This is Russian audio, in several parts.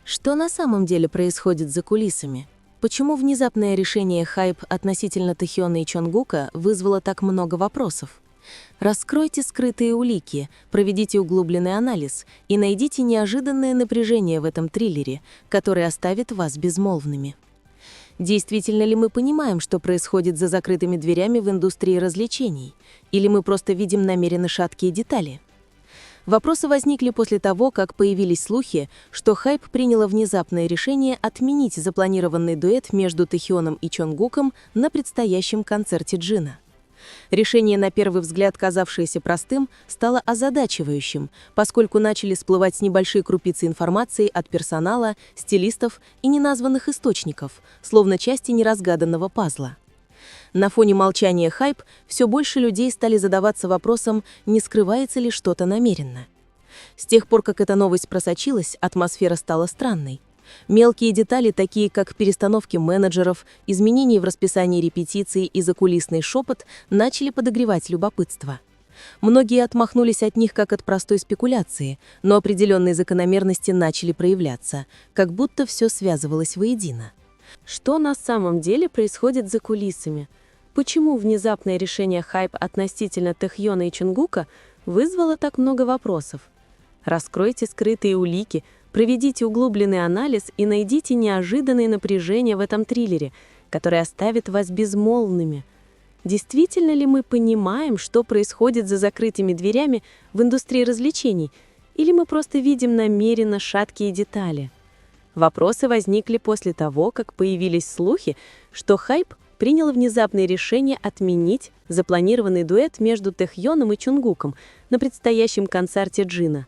Что на самом деле происходит за кулисами? Почему внезапное решение хайп относительно Тэхёна и Чонгука вызвало так много вопросов? Раскройте скрытые улики, проведите углубленный анализ и найдите неожиданное напряжение в этом триллере, которое оставит вас безмолвными. Действительно ли мы понимаем, что происходит за закрытыми дверями в индустрии развлечений? Или мы просто видим намеренно шаткие детали? Вопросы возникли после того, как появились слухи, что хайп приняла внезапное решение отменить запланированный дуэт между Тэхёном и Чонгуком на предстоящем концерте Джина. Решение, на первый взгляд казавшееся простым, стало озадачивающим, поскольку начали всплывать небольшие крупицы информации от персонала, стилистов и неназванных источников, словно части неразгаданного пазла. На фоне молчания хайп все больше людей стали задаваться вопросом, не скрывается ли что-то намеренно. С тех пор, как эта новость просочилась, атмосфера стала странной. Мелкие детали, такие как перестановки менеджеров, изменения в расписании репетиций и закулисный шепот, начали подогревать любопытство. Многие отмахнулись от них как от простой спекуляции, но определенные закономерности начали проявляться, как будто все связывалось воедино. Что на самом деле происходит за кулисами? Почему внезапное решение хайп относительно Тэхёна и Чонгука вызвало так много вопросов? Раскройте скрытые улики, проведите углубленный анализ и найдите неожиданное напряжение в этом триллере, которое оставит вас безмолвными. Действительно ли мы понимаем, что происходит за закрытыми дверями в индустрии развлечений, или мы просто видим намеренно шаткие детали? Вопросы возникли после того, как появились слухи, что хайп принял внезапное решение отменить запланированный дуэт между Тэхёном и Чонгуком на предстоящем концерте Джина.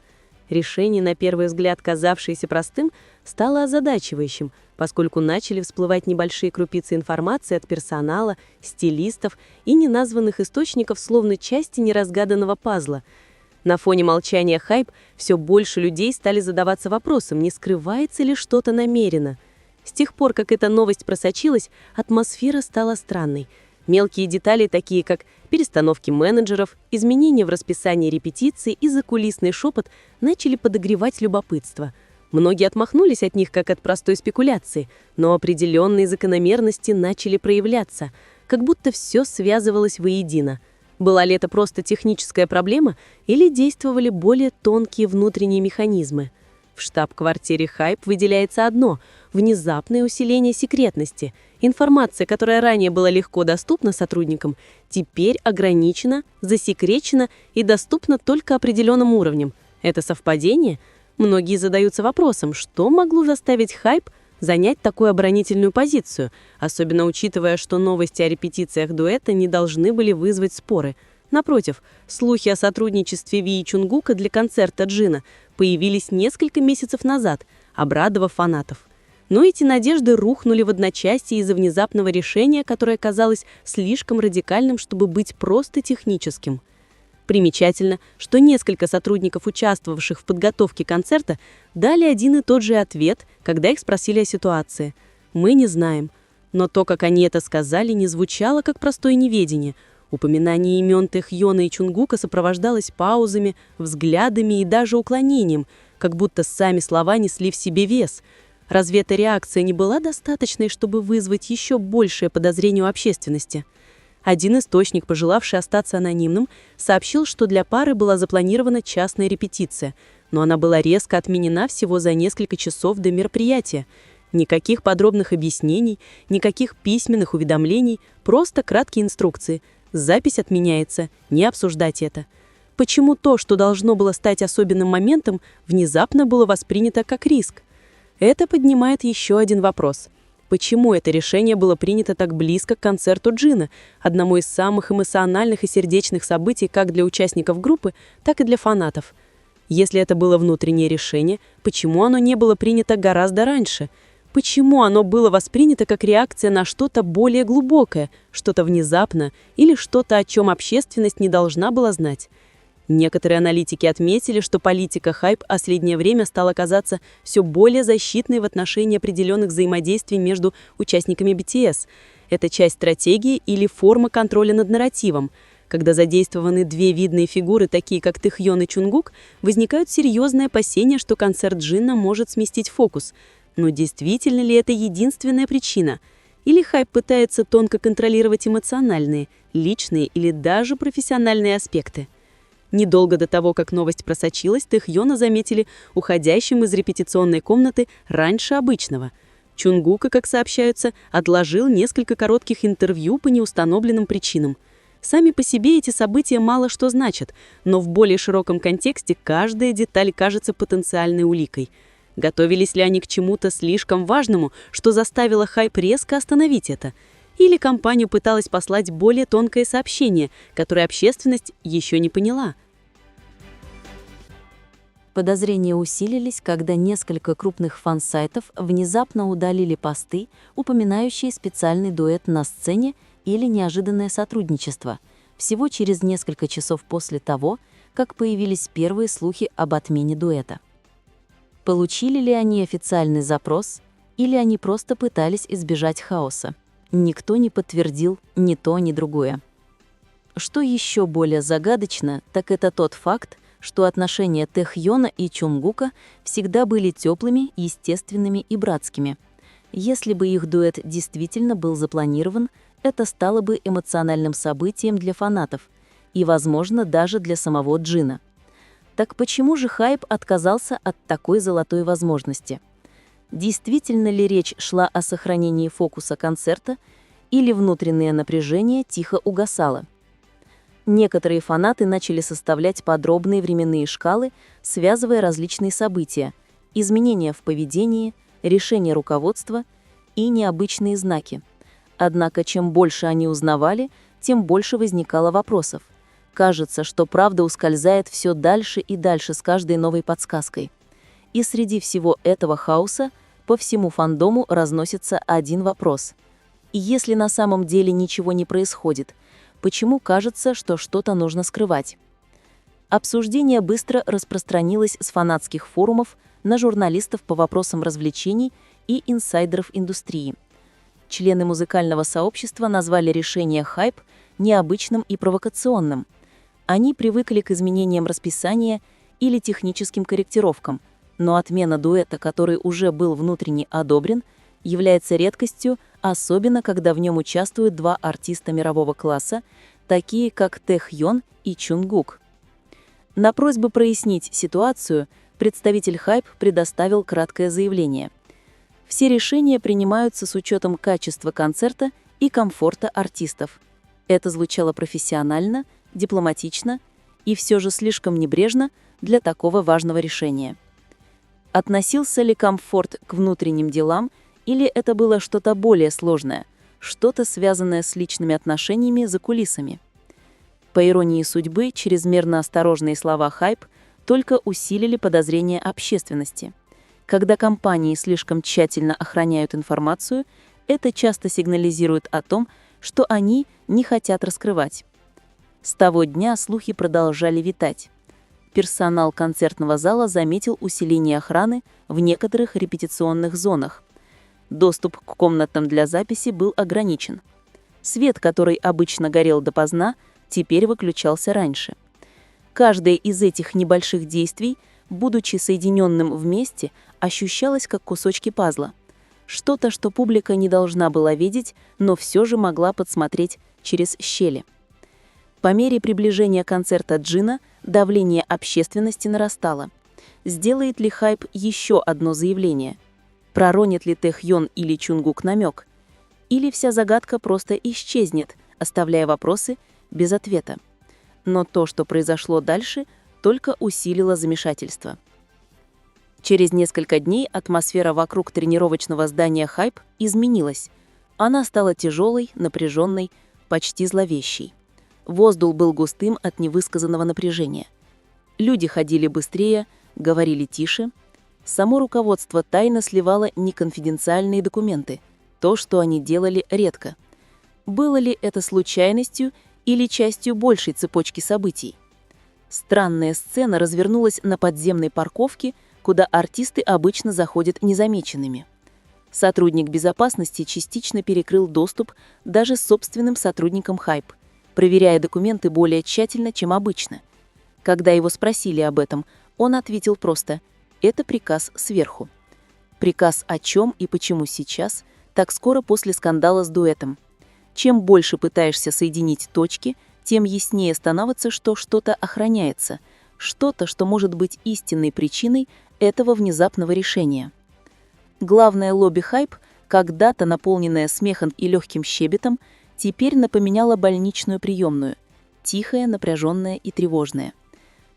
Решение, на первый взгляд казавшееся простым, стало озадачивающим, поскольку начали всплывать небольшие крупицы информации от персонала, стилистов и неназванных источников, словно части неразгаданного пазла. На фоне молчания хайп все больше людей стали задаваться вопросом, не скрывается ли что-то намеренно. С тех пор, как эта новость просочилась, атмосфера стала странной. Мелкие детали, такие как перестановки менеджеров, изменения в расписании репетиций и закулисный шепот, начали подогревать любопытство. Многие отмахнулись от них как от простой спекуляции, но определенные закономерности начали проявляться, как будто все связывалось воедино. Была ли это просто техническая проблема или действовали более тонкие внутренние механизмы? В штаб-квартире хайп выделяется одно – внезапное усиление секретности. Информация, которая ранее была легко доступна сотрудникам, теперь ограничена, засекречена и доступна только определенным уровнем. Это совпадение? Многие задаются вопросом, что могло заставить хайп занять такую оборонительную позицию, особенно учитывая, что новости о репетициях дуэта не должны были вызвать споры. Напротив, слухи о сотрудничестве Ви и Чонгука для концерта Джина появились несколько месяцев назад, обрадовав фанатов. Но эти надежды рухнули в одночасье из-за внезапного решения, которое казалось слишком радикальным, чтобы быть просто техническим. Примечательно, что несколько сотрудников, участвовавших в подготовке концерта, дали один и тот же ответ, когда их спросили о ситуации. «Мы не знаем». Но то, как они это сказали, не звучало как простое неведение. Упоминание имен Тэхёна и Чонгука сопровождалось паузами, взглядами и даже уклонением, как будто сами слова несли в себе вес. Разве эта реакция не была достаточной, чтобы вызвать еще большее подозрение у общественности? Один источник, пожелавший остаться анонимным, сообщил, что для пары была запланирована частная репетиция, но она была резко отменена всего за несколько часов до мероприятия. Никаких подробных объяснений, никаких письменных уведомлений, просто краткие инструкции. Запись отменяется, не обсуждать это. Почему то, что должно было стать особенным моментом, внезапно было воспринято как риск? Это поднимает еще один вопрос. Почему это решение было принято так близко к концерту Джина, одному из самых эмоциональных и сердечных событий как для участников группы, так и для фанатов? Если это было внутреннее решение, почему оно не было принято гораздо раньше? Почему оно было воспринято как реакция на что-то более глубокое, что-то внезапно или что-то, о чем общественность не должна была знать? Некоторые аналитики отметили, что политика хайп в последнее время стала казаться все более защитной в отношении определенных взаимодействий между участниками BTS. Это часть стратегии или форма контроля над нарративом. Когда задействованы две видные фигуры, такие как Тэхьон и Чунгук, возникают серьезные опасения, что концерт Джина может сместить фокус. Но действительно ли это единственная причина? Или хайп пытается тонко контролировать эмоциональные, личные или даже профессиональные аспекты? Недолго до того, как новость просочилась, Тэхьона заметили уходящим из репетиционной комнаты раньше обычного. Чунгука, как сообщаются, отложил несколько коротких интервью по неустановленным причинам. Сами по себе эти события мало что значат, но в более широком контексте каждая деталь кажется потенциальной уликой. Готовились ли они к чему-то слишком важному, что заставило хайп резко остановить это? Или компания пыталась послать более тонкое сообщение, которое общественность еще не поняла? Подозрения усилились, когда несколько крупных фан-сайтов внезапно удалили посты, упоминающие специальный дуэт на сцене или неожиданное сотрудничество, всего через несколько часов после того, как появились первые слухи об отмене дуэта. Получили ли они официальный запрос, или они просто пытались избежать хаоса? Никто не подтвердил ни то, ни другое. Что еще более загадочно, так это тот факт, что отношения Тэхьона и Чунгука всегда были теплыми, естественными и братскими. Если бы их дуэт действительно был запланирован, это стало бы эмоциональным событием для фанатов и, возможно, даже для самого Джина. Так почему же хайп отказался от такой золотой возможности? Действительно ли речь шла о сохранении фокуса концерта, или внутреннее напряжение тихо угасало? Некоторые фанаты начали составлять подробные временные шкалы, связывая различные события, изменения в поведении, решения руководства и необычные знаки. Однако, чем больше они узнавали, тем больше возникало вопросов. Кажется, что правда ускользает все дальше и дальше с каждой новой подсказкой. И среди всего этого хаоса по всему фандому разносится один вопрос. И если на самом деле ничего не происходит, почему кажется, что что-то нужно скрывать? Обсуждение быстро распространилось с фанатских форумов на журналистов по вопросам развлечений и инсайдеров индустрии. Члены музыкального сообщества назвали решение хайп необычным и провокационным. Они привыкли к изменениям расписания или техническим корректировкам, но отмена дуэта, который уже был внутренне одобрен, является редкостью, особенно когда в нем участвуют два артиста мирового класса, такие как Тэхьон и Чунгук. На просьбу прояснить ситуацию представитель хайп предоставил краткое заявление. Все решения принимаются с учетом качества концерта и комфорта артистов. Это звучало профессионально, дипломатично и все же слишком небрежно для такого важного решения. Относился ли комфорт к внутренним делам, или это было что-то более сложное, что-то связанное с личными отношениями за кулисами? По иронии судьбы, чрезмерно осторожные слова хайп только усилили подозрения общественности. Когда компании слишком тщательно охраняют информацию, это часто сигнализирует о том, что они не хотят раскрывать. С того дня слухи продолжали витать. Персонал концертного зала заметил усиление охраны в некоторых репетиционных зонах. Доступ к комнатам для записи был ограничен. Свет, который обычно горел допоздна, теперь выключался раньше. Каждое из этих небольших действий, будучи соединенным вместе, ощущалось как кусочки пазла. Что-то, что публика не должна была видеть, но все же могла подсмотреть через щели. По мере приближения концерта Джина давление общественности нарастало. Сделает ли хайп еще одно заявление? Проронит ли Тэхьон или Чунгук намек? Или вся загадка просто исчезнет, оставляя вопросы без ответа? Но то, что произошло дальше, только усилило замешательство. Через несколько дней атмосфера вокруг тренировочного здания хайп изменилась. Она стала тяжелой, напряженной, почти зловещей. Воздух был густым от невысказанного напряжения. Люди ходили быстрее, говорили тише. Само руководство тайно сливало неконфиденциальные документы, то, что они делали редко. Было ли это случайностью или частью большей цепочки событий? Странная сцена развернулась на подземной парковке, куда артисты обычно заходят незамеченными. Сотрудник безопасности частично перекрыл доступ даже собственным сотрудникам хайп. проверяя документы более тщательно, чем обычно. Когда его спросили об этом, он ответил просто: «Это приказ сверху». Приказ о чем и почему сейчас, так скоро после скандала с дуэтом? Чем больше пытаешься соединить точки, тем яснее становится, что что-то охраняется, что-то, что может быть истинной причиной этого внезапного решения. Главное лобби Hype, когда-то наполненное смехом и легким щебетом, теперь напоминало больничную приемную, тихая, напряженная и тревожная.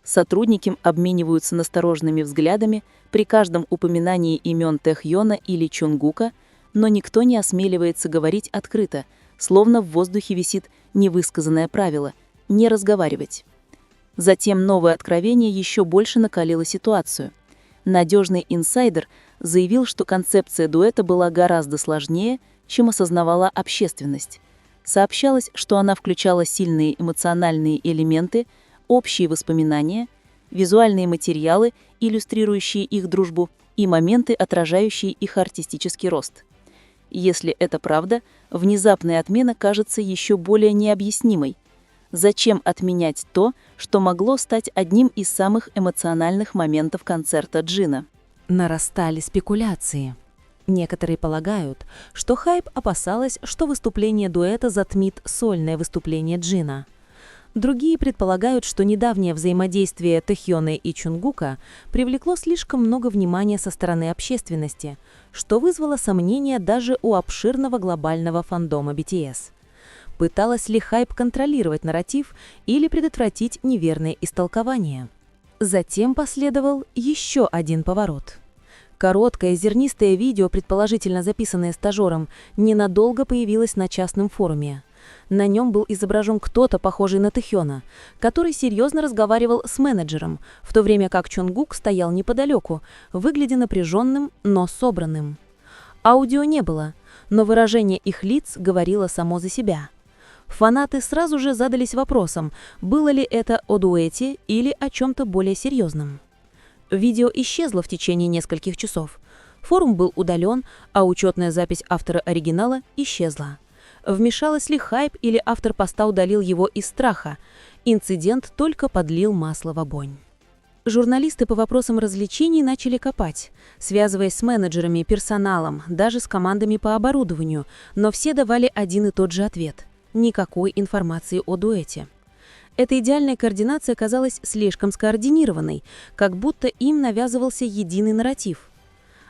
Сотрудники обмениваются настороженными взглядами при каждом упоминании имен Тэхёна или Чунгука, но никто не осмеливается говорить открыто, словно в воздухе висит невысказанное правило – не разговаривать. Затем новое откровение еще больше накалило ситуацию. Надежный инсайдер заявил, что концепция дуэта была гораздо сложнее, чем осознавала общественность. Сообщалось, что она включала сильные эмоциональные элементы, общие воспоминания, визуальные материалы, иллюстрирующие их дружбу, и моменты, отражающие их артистический рост. Если это правда, внезапная отмена кажется еще более необъяснимой. Зачем отменять то, что могло стать одним из самых эмоциональных моментов концерта Джина? Нарастали спекуляции. Некоторые полагают, что Hype опасалась, что выступление дуэта затмит сольное выступление Джина. Другие предполагают, что недавнее взаимодействие Тэхёна и Чунгука привлекло слишком много внимания со стороны общественности, что вызвало сомнения даже у обширного глобального фандома BTS. Пыталась ли Hype контролировать нарратив или предотвратить неверное истолкование? Затем последовал еще один поворот. Короткое зернистое видео, предположительно записанное стажером, ненадолго появилось на частном форуме. На нем был изображен кто-то, похожий на Тэхёна, который серьезно разговаривал с менеджером, в то время как Чонгук стоял неподалеку, выглядя напряженным, но собранным. Аудио не было, но выражение их лиц говорило само за себя. Фанаты сразу же задались вопросом, было ли это о дуэте или о чем-то более серьезном. Видео исчезло в течение нескольких часов. Форум был удален, а учетная запись автора оригинала исчезла. Вмешалась ли Hype или автор поста удалил его из страха? Инцидент только подлил масло в огонь. Журналисты по вопросам развлечений начали копать, связываясь с менеджерами и персоналом, даже с командами по оборудованию, но все давали один и тот же ответ – никакой информации о дуэте. Эта идеальная координация казалась слишком скоординированной, как будто им навязывался единый нарратив.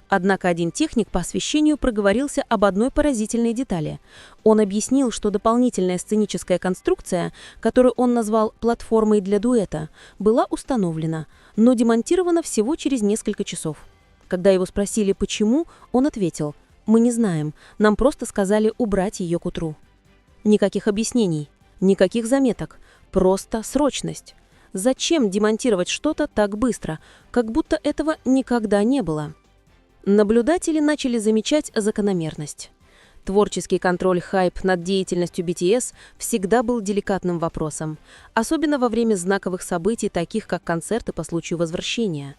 Однако один техник по освещению проговорился об одной поразительной детали. Он объяснил, что дополнительная сценическая конструкция, которую он назвал «платформой для дуэта», была установлена, но демонтирована всего через несколько часов. Когда его спросили, почему, он ответил: «Мы не знаем, нам просто сказали убрать ее к утру». Никаких объяснений, никаких заметок, просто срочность. Зачем демонтировать что-то так быстро, как будто этого никогда не было? Наблюдатели начали замечать закономерность. Творческий контроль Hype над деятельностью BTS всегда был деликатным вопросом, особенно во время знаковых событий, таких как концерты по случаю возвращения.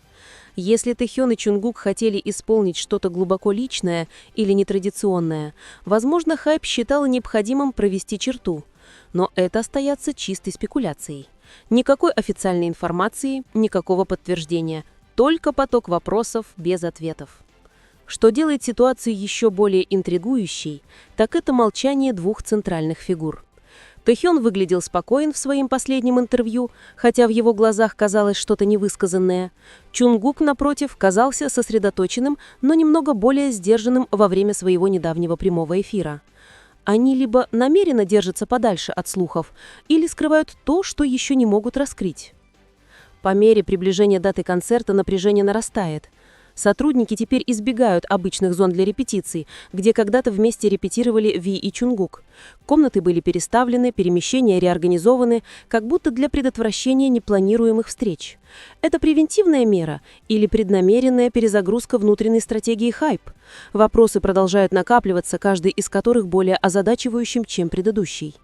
Если Тэхён и Чунгук хотели исполнить что-то глубоко личное или нетрадиционное, возможно, Hype считала необходимым провести черту. Но это остается чистой спекуляцией. Никакой официальной информации, никакого подтверждения, только поток вопросов без ответов. Что делает ситуацию еще более интригующей, так это молчание двух центральных фигур. Тэхён выглядел спокоен в своем последнем интервью, хотя в его глазах казалось что-то невысказанное. Чунгук, напротив, казался сосредоточенным, но немного более сдержанным во время своего недавнего прямого эфира. Они либо намеренно держатся подальше от слухов, или скрывают то, что еще не могут раскрыть. По мере приближения даты концерта напряжение нарастает. Сотрудники теперь избегают обычных зон для репетиций, где когда-то вместе репетировали Ви и Чунгук. Комнаты были переставлены, перемещения реорганизованы, как будто для предотвращения непланируемых встреч. Это превентивная мера или преднамеренная перезагрузка внутренней стратегии Hype? Вопросы продолжают накапливаться, каждый из которых более озадачивающим, чем предыдущий.